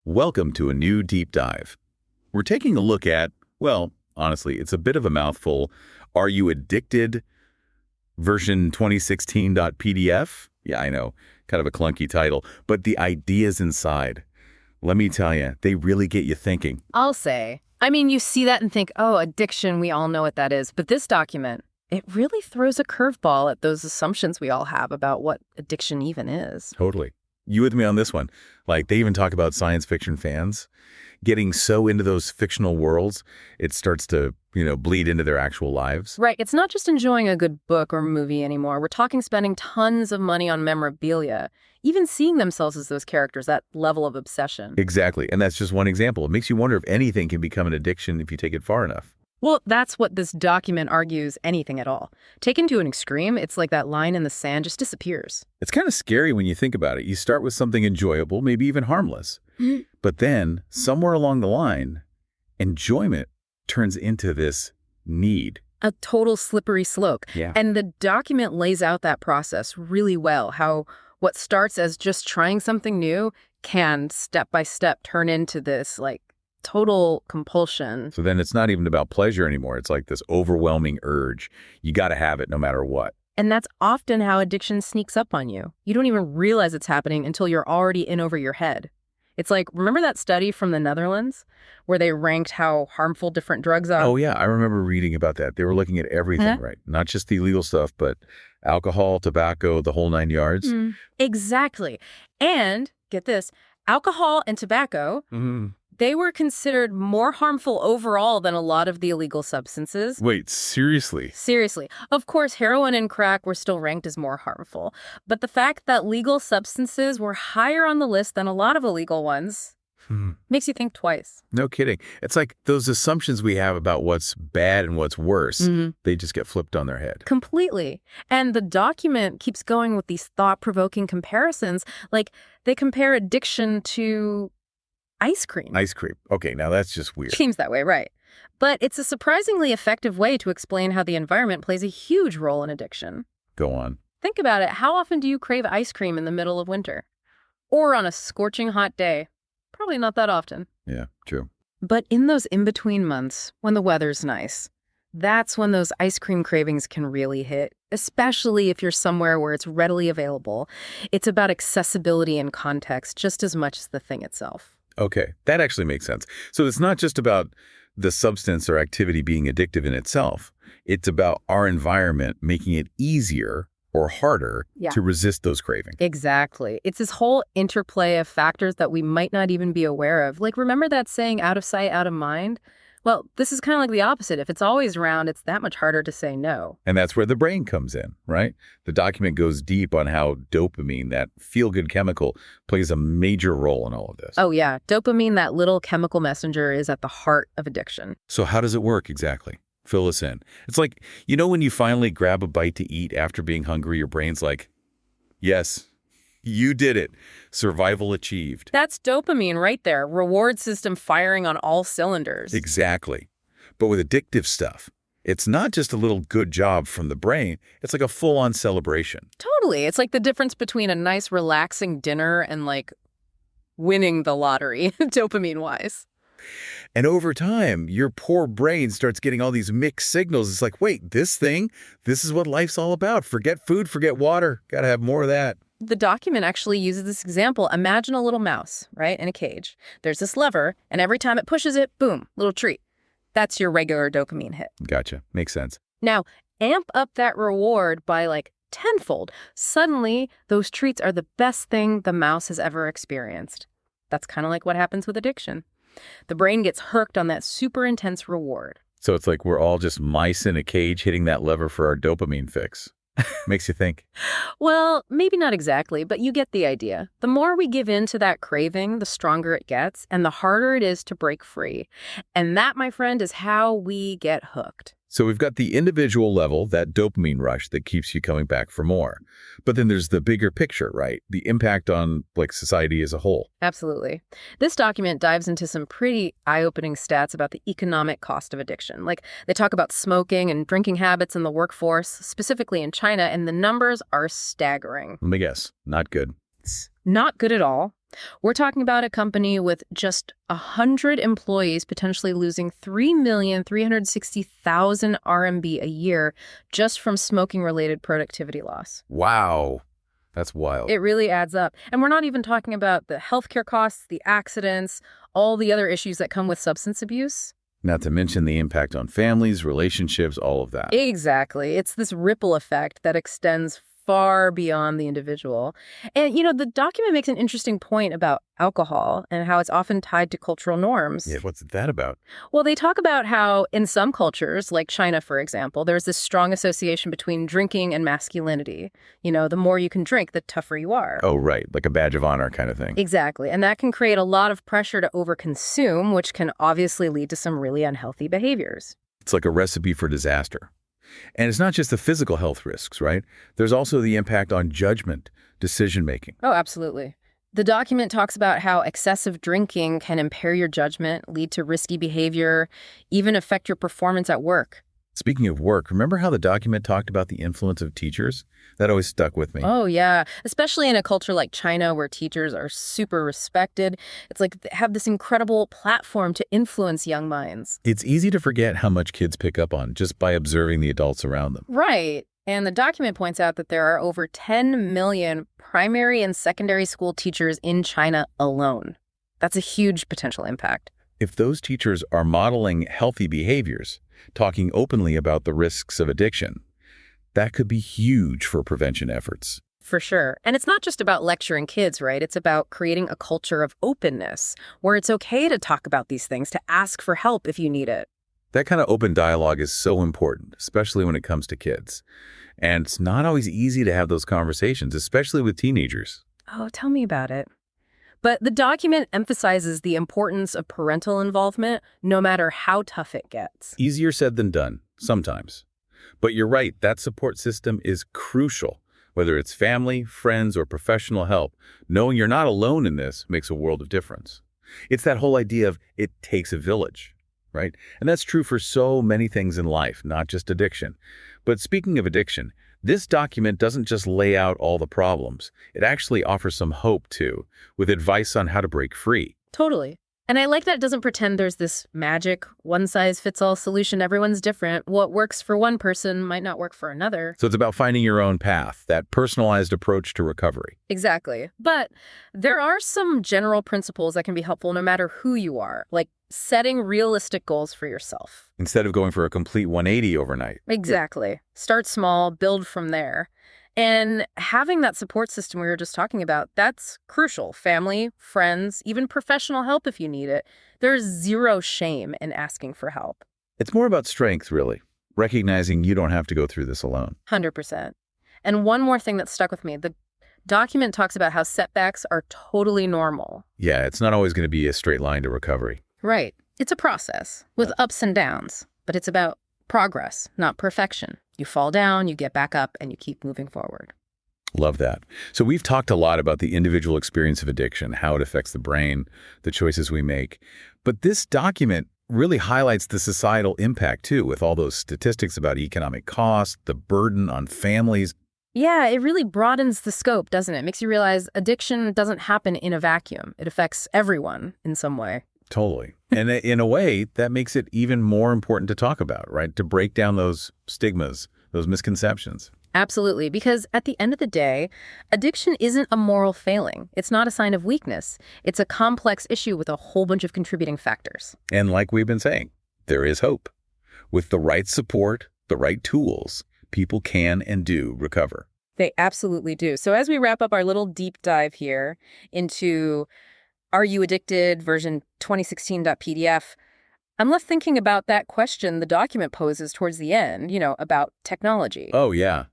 Welcome to a new deep dive. We're taking a look at, well, honestly, it's a bit of a mouthful. Are You Addicted? Version 2016.pdf? Yeah, I know, kind of a clunky title, but the ideas inside, let me tell you, they really get you thinking. I'll say. I mean, you see that and think, oh, addiction, we all know what that is. But this document, it really throws a curveball at those assumptions we all have about what addiction even is. Totally. You with me on this one? Like, they even talk about science fiction fans getting so into those fictional worlds, it starts to, bleed into their actual lives. Right. It's not just enjoying a good book or movie anymore. We're talking spending tons of money on memorabilia, even seeing themselves as those characters, that level of obsession. Exactly. And that's just one example. It makes you wonder if anything can become an addiction if you take it far enough. Well, that's what this document argues, anything at all. Taken to an extreme, it's like that line in the sand just disappears. It's kind of scary when you think about it. You start with something enjoyable, maybe even harmless. But then, somewhere along the line, enjoyment turns into this need. A total slippery slope. Yeah. And the document lays out that process really well, how what starts as just trying something new can, step by step, turn into this, total compulsion. So then it's not even about pleasure anymore. It's like this overwhelming urge. You got to have it no matter what. And that's often how addiction sneaks up on you. You don't even realize it's happening until you're already in over your head. It's like, remember that study from the Netherlands where they ranked how harmful different drugs are? Oh, yeah. I remember reading about that. They were looking at everything, right? Not just the illegal stuff, but alcohol, tobacco, the whole 9 yards. Exactly. And, get this, alcohol and tobacco, they were considered more harmful overall than a lot of the illegal substances. Wait, seriously? Seriously. Of course, heroin and crack were still ranked as more harmful. But the fact that legal substances were higher on the list than a lot of illegal ones makes you think twice. No kidding. It's like those assumptions we have about what's bad and what's worse, they just get flipped on their head. Completely. And the document keeps going with these thought-provoking comparisons. Like, they compare addiction to ice cream. Ice cream. Okay, now that's just weird. Seems that way, right. But it's a surprisingly effective way to explain how the environment plays a huge role in addiction. Go on. Think about it. How often do you crave ice cream in the middle of winter? Or on a scorching hot day? Probably not that often. Yeah, true. But in those in-between months, when the weather's nice, that's when those ice cream cravings can really hit, especially if you're somewhere where it's readily available. It's about accessibility and context just as much as the thing itself. Okay, that actually makes sense. So it's not just about the substance or activity being addictive in itself. It's about our environment making it easier or harder to resist those cravings. Exactly. It's this whole interplay of factors that we might not even be aware of. Like, remember that saying, out of sight, out of mind? Well, this is kind of like the opposite. If it's always around, it's that much harder to say no. And that's where the brain comes in, right? The document goes deep on how dopamine, that feel-good chemical, plays a major role in all of this. Oh, yeah. Dopamine, that little chemical messenger, is at the heart of addiction. So how does it work exactly? Fill us in. It's like, when you finally grab a bite to eat after being hungry, your brain's like, yes, you did it. Survival achieved. That's dopamine right there. Reward system firing on all cylinders. Exactly. But with addictive stuff, it's not just a little good job from the brain. It's like a full-on celebration. Totally. It's like the difference between a nice, relaxing dinner and, winning the lottery, dopamine-wise. And over time, your poor brain starts getting all these mixed signals. It's like, wait, this is what life's all about. Forget food, forget water. Got to have more of that. The document actually uses this example. Imagine a little mouse, right, in a cage. There's this lever, and every time it pushes it, boom, little treat. That's your regular dopamine hit. Gotcha. Makes sense. Now, amp up that reward by tenfold. Suddenly, those treats are the best thing the mouse has ever experienced. That's kind of like what happens with addiction. The brain gets hooked on that super intense reward. So it's like we're all just mice in a cage hitting that lever for our dopamine fix. Makes you think. Well, maybe not exactly, but you get the idea. The more we give in to that craving, the stronger it gets, and the harder it is to break free. And that, my friend, is how we get hooked. So we've got the individual level, that dopamine rush that keeps you coming back for more. But then there's the bigger picture, right? The impact on society as a whole. Absolutely. This document dives into some pretty eye-opening stats about the economic cost of addiction. They talk about smoking and drinking habits in the workforce, specifically in China, and the numbers are staggering. Let me guess, not good. Not good at all. We're talking about a company with just 100 employees potentially losing 3,360,000 RMB a year just from smoking-related productivity loss. Wow. That's wild. It really adds up. And we're not even talking about the healthcare costs, the accidents, all the other issues that come with substance abuse. Not to mention the impact on families, relationships, all of that. Exactly. It's this ripple effect that extends far beyond the individual. And, the document makes an interesting point about alcohol and how it's often tied to cultural norms. Yeah, what's that about? Well, they talk about how in some cultures, like China, for example, there's this strong association between drinking and masculinity. The more you can drink, the tougher you are. Oh, right. Like a badge of honor kind of thing. Exactly. And that can create a lot of pressure to overconsume, which can obviously lead to some really unhealthy behaviors. It's like a recipe for disaster. And it's not just the physical health risks, right? There's also the impact on judgment, decision-making. Oh, absolutely. The document talks about how excessive drinking can impair your judgment, lead to risky behavior, even affect your performance at work. Speaking of work, remember how the document talked about the influence of teachers? That always stuck with me. Oh, yeah. Especially in a culture like China where teachers are super respected. It's like they have this incredible platform to influence young minds. It's easy to forget how much kids pick up on just by observing the adults around them. Right. And the document points out that there are over 10 million primary and secondary school teachers in China alone. That's a huge potential impact. If those teachers are modeling healthy behaviors, talking openly about the risks of addiction, that could be huge for prevention efforts. For sure. And it's not just about lecturing kids, right? It's about creating a culture of openness where it's okay to talk about these things, to ask for help if you need it. That kind of open dialogue is so important, especially when it comes to kids. And it's not always easy to have those conversations, especially with teenagers. Oh, tell me about it. But the document emphasizes the importance of parental involvement, no matter how tough it gets. Easier said than done, sometimes. But you're right, that support system is crucial. Whether it's family, friends, or professional help, knowing you're not alone in this makes a world of difference. It's that whole idea of it takes a village, right? And that's true for so many things in life, not just addiction. But speaking of addiction, this document doesn't just lay out all the problems. It actually offers some hope, too, with advice on how to break free. Totally. And I like that it doesn't pretend there's this magic, one-size-fits-all solution. Everyone's different. What works for one person might not work for another. So it's about finding your own path, that personalized approach to recovery. Exactly. But there are some general principles that can be helpful no matter who you are, like setting realistic goals for yourself. Instead of going for a complete 180 overnight. Exactly. Start small, build from there. And having that support system we were just talking about, that's crucial. Family, friends, even professional help if you need it. There's zero shame in asking for help. It's more about strength, really. Recognizing you don't have to go through this alone. 100%. And one more thing that stuck with me, the document talks about how setbacks are totally normal. Yeah, it's not always going to be a straight line to recovery. Right. It's a process with ups and downs, but it's about progress, not perfection. You fall down, you get back up, and you keep moving forward. Love that. So we've talked a lot about the individual experience of addiction, how it affects the brain, the choices we make. But this document really highlights the societal impact, too, with all those statistics about economic cost, the burden on families. Yeah, it really broadens the scope, doesn't it? It makes you realize addiction doesn't happen in a vacuum. It affects everyone in some way. Totally. And in a way, that makes it even more important to talk about, right? To break down those stigmas, those misconceptions. Absolutely, because at the end of the day, addiction isn't a moral failing. It's not a sign of weakness. It's a complex issue with a whole bunch of contributing factors. And like we've been saying, there is hope. With the right support, the right tools, people can and do recover. They absolutely do. So as we wrap up our little deep dive here into Are You Addicted? Version 2016.pdf, I'm left thinking about that question the document poses towards the end, about technology. Oh, yeah.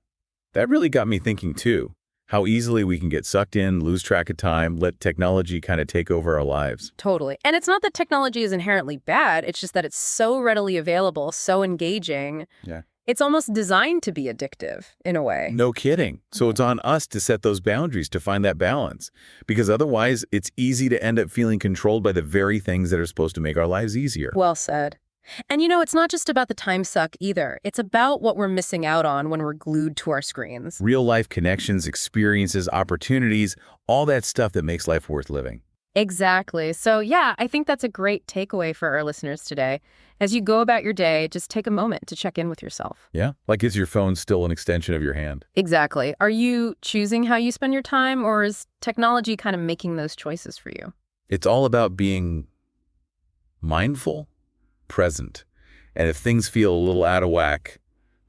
That really got me thinking, too. How easily we can get sucked in, lose track of time, let technology kind of take over our lives. Totally. And it's not that technology is inherently bad. It's just that it's so readily available, so engaging. Yeah. It's almost designed to be addictive, in a way. No kidding. So it's on us to set those boundaries, to find that balance. Because otherwise, it's easy to end up feeling controlled by the very things that are supposed to make our lives easier. Well said. And it's not just about the time suck either. It's about what we're missing out on when we're glued to our screens. Real-life connections, experiences, opportunities, all that stuff that makes life worth living. Exactly. So yeah, I think that's a great takeaway for our listeners today. As you go about your day, just take a moment to check in with yourself. Yeah? Like, is your phone still an extension of your hand? Exactly. Are you choosing how you spend your time, or is technology kind of making those choices for you? It's all about being mindful, present. And if things feel a little out of whack,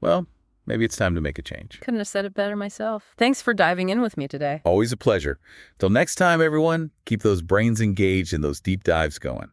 well, maybe it's time to make a change. Couldn't have said it better myself. Thanks for diving in with me today. Always a pleasure. Till next time, everyone, keep those brains engaged and those deep dives going.